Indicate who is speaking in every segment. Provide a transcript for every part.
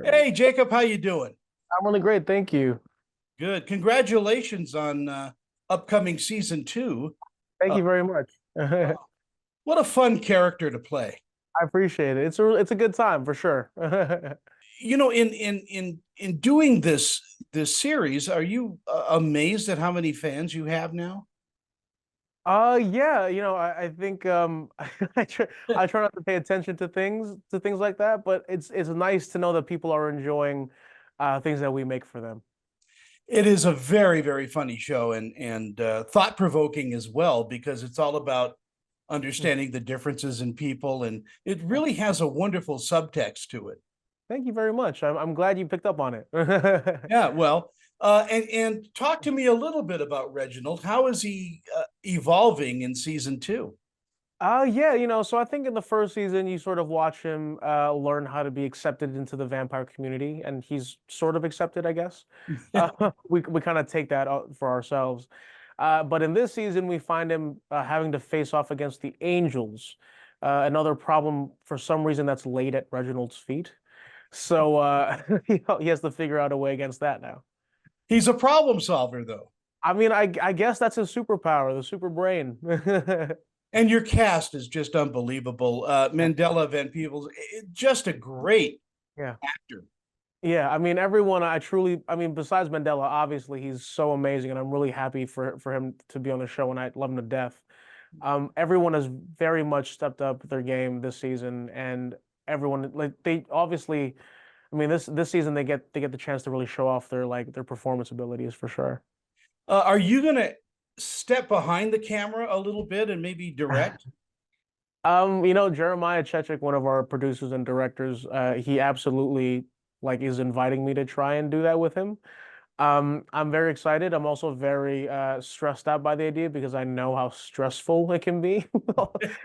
Speaker 1: Hey Jacob, how you doing?
Speaker 2: I'm really great, thank you.
Speaker 1: Good. Congratulations on upcoming season two.
Speaker 2: Thank
Speaker 1: Uh,
Speaker 2: you very much. I
Speaker 1: what a fun character to play.
Speaker 2: appreciate it. It's a good time for sure.
Speaker 1: You know, in doing this series, are you amazed at how many fans you have now?
Speaker 2: Yeah, I think I try not to pay attention to things like that, but it's nice to know that people are enjoying things that we make for them.
Speaker 1: It is a very funny show and thought provoking as well because it's all about
Speaker 2: Mm.
Speaker 1: understanding the differences in people, and it
Speaker 2: Yeah.
Speaker 1: really has a wonderful subtext to it.
Speaker 2: Thank you very much. I'm glad you picked up on it.
Speaker 1: Yeah, well, and talk to me a little bit about Reginald. How is he evolving in season two?
Speaker 2: Yeah, so I think in the first season you sort of watch him learn how to be accepted into the vampire community, and he's sort of accepted, I guess. We kind of take that out for ourselves. But in this season, we find him having to face off against the angels, another problem for some reason that's laid at Reginald's feet. So he has to figure out a way against that now.
Speaker 1: He's a problem solver, though,
Speaker 2: I mean, I guess that's his superpower, the super brain.
Speaker 1: and your cast is just unbelievable. Mandela Van Peebles, just a great
Speaker 2: Yeah.
Speaker 1: actor.
Speaker 2: Yeah, I mean, everyone, I mean, besides Mandela, obviously he's so amazing, and I'm really happy for him to be on the show, and I love him to death. Everyone has very much stepped up their game this season, and everyone, like, they obviously, I mean, this season they get the chance to really show off their performance abilities for sure.
Speaker 1: Are you going to step behind the camera a little bit and maybe direct?
Speaker 2: Jeremiah Chechik, one of our producers and directors, he absolutely like is inviting me to try and do that with him. I'm very excited. I'm also very stressed out by the idea because I know how stressful it can be,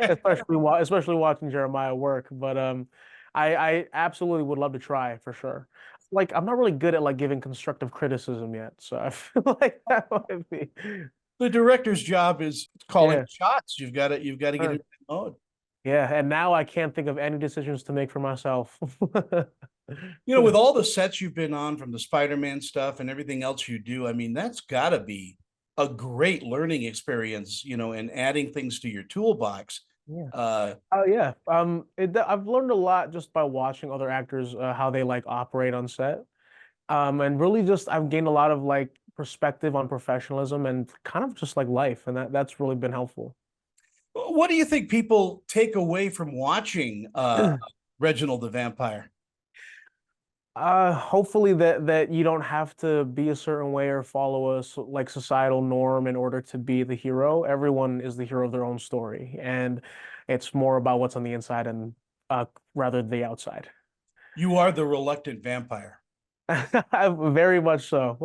Speaker 2: especially watching Jeremiah work. But I absolutely would love to try for sure. Like I'm not really good at like giving constructive criticism yet, so I feel like that might be.
Speaker 1: The director's job is calling
Speaker 2: Yeah.
Speaker 1: shots. You've got to get
Speaker 2: Huh.
Speaker 1: into mode.
Speaker 2: Yeah, and now I can't think of any decisions to make for myself.
Speaker 1: You know, with all the sets you've been on from the Spider-Man stuff and everything else you do, I mean, that's got to be a great learning experience, and adding things to your toolbox.
Speaker 2: Yeah.
Speaker 1: Uh,
Speaker 2: Oh yeah. I've learned a lot just by watching other actors how they like operate on set. And really just I've gained a lot of like perspective on professionalism and kind of just like life, and that's really been helpful.
Speaker 1: what do you think people take away from watching Reginald the Vampire?
Speaker 2: Hopefully that you don't have to be a certain way or follow like societal norm in order to be the hero. Everyone is the hero of their own story, and it's more about what's on the inside and uh rather the outside.
Speaker 1: You are the reluctant vampire.
Speaker 2: Very much so.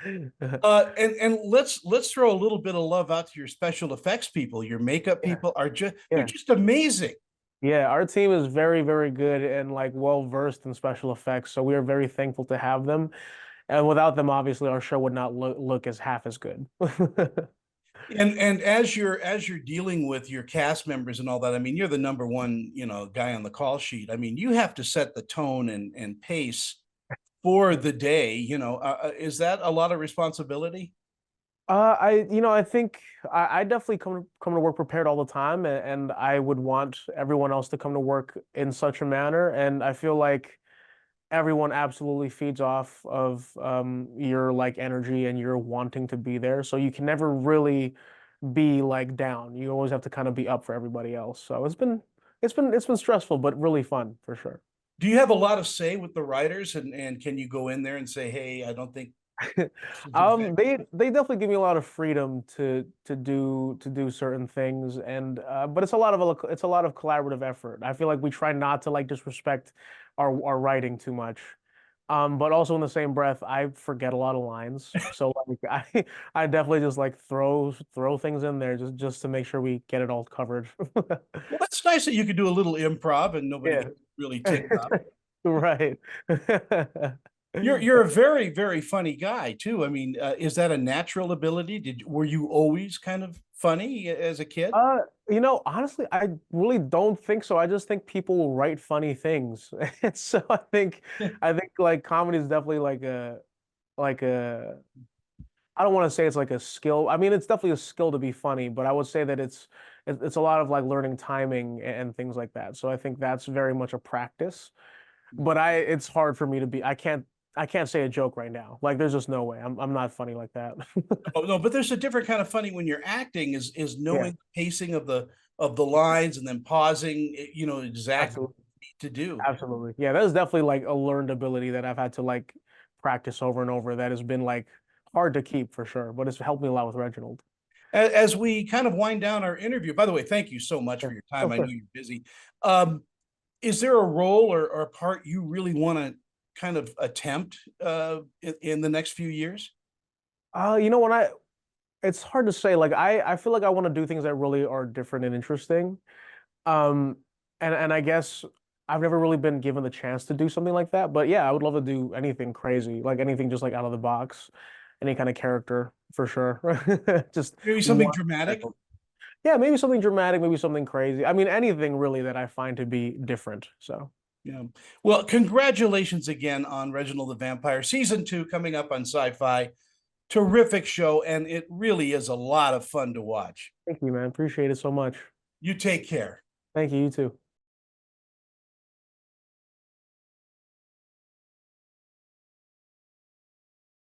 Speaker 1: And let's throw a little bit of love out to your special effects people. Your makeup
Speaker 2: Yeah,
Speaker 1: people are just they're
Speaker 2: yeah.
Speaker 1: just amazing.
Speaker 2: Yeah, our team is very, very good and like well versed in special effects, so we are very thankful to have them. And without them, obviously, our show would not look as half as good.
Speaker 1: And as you're dealing with your cast members and all that, I mean, you're the number one, guy on the call sheet. I mean, you have to set the tone and pace for the day. Is that a lot of responsibility?
Speaker 2: I think I definitely come to work prepared all the time, and I would want everyone else to come to work in such a manner. And I feel like everyone absolutely feeds off of your like energy and your wanting to be there. So you can never really be like down. You always have to kind of be up for everybody else. So it's been stressful, but really fun for sure.
Speaker 1: Do you have a lot of say with the writers, and can you go in there and say, hey, I don't think this is exactly.
Speaker 2: They definitely give me a lot of freedom to do certain things, and but it's a lot of collaborative effort. I feel like we try not to like disrespect our writing too much. But also in the same breath, I forget a lot of lines. So like I definitely just like throw things in there just to make sure we get it all covered.
Speaker 1: Well, that's nice that you could do a little improv and nobody
Speaker 2: Yeah.
Speaker 1: gets really ticked off.
Speaker 2: Right.
Speaker 1: You're a very funny guy too. I mean, is that a natural ability? Were you always kind of funny as a kid?
Speaker 2: Honestly, I really don't think so. I just think people write funny things. And so I think like comedy is definitely like a I don't want to say it's like a skill. I mean, it's definitely a skill to be funny, but I would say that it's a lot of like learning timing and things like that. So I think that's very much a practice. But it's hard for me to be. I can't say a joke right now. Like there's just no way. I'm not funny like that.
Speaker 1: Oh no, but there's a different kind of funny when you're acting is
Speaker 2: Yeah,
Speaker 1: knowing the pacing of the lines and then pausing, you know, exactly what
Speaker 2: absolutely.
Speaker 1: you need to do.
Speaker 2: Absolutely. Yeah, that's definitely like a learned ability that I've had to like practice over and over that has been like hard to keep for sure, but it's helped me a lot with Reginald.
Speaker 1: As we kind of wind down our interview, by the way, thank you so much
Speaker 2: Yeah,
Speaker 1: for your time.
Speaker 2: of
Speaker 1: I know
Speaker 2: course.
Speaker 1: you're busy. Um, is there a role or a part you really want to kind of attempt in the next few years?
Speaker 2: When it's hard to say. Like I feel like I want to do things that really are different and interesting. Um, and I guess I've never really been given the chance to do something like that. But yeah, I would love to do anything crazy, like anything just like out of the box, any kind of character for sure. Just
Speaker 1: Maybe something
Speaker 2: one.
Speaker 1: dramatic?
Speaker 2: Yeah, maybe something dramatic, maybe something crazy. I mean, anything really that I find to be different. So
Speaker 1: Yeah. Well, congratulations again on Reginald the Vampire season 2 coming up on Sci-Fi. Terrific show, and it really is a lot of fun to watch.
Speaker 2: thank you, man. Appreciate it so much.
Speaker 1: You take care.
Speaker 2: Thank you, you too.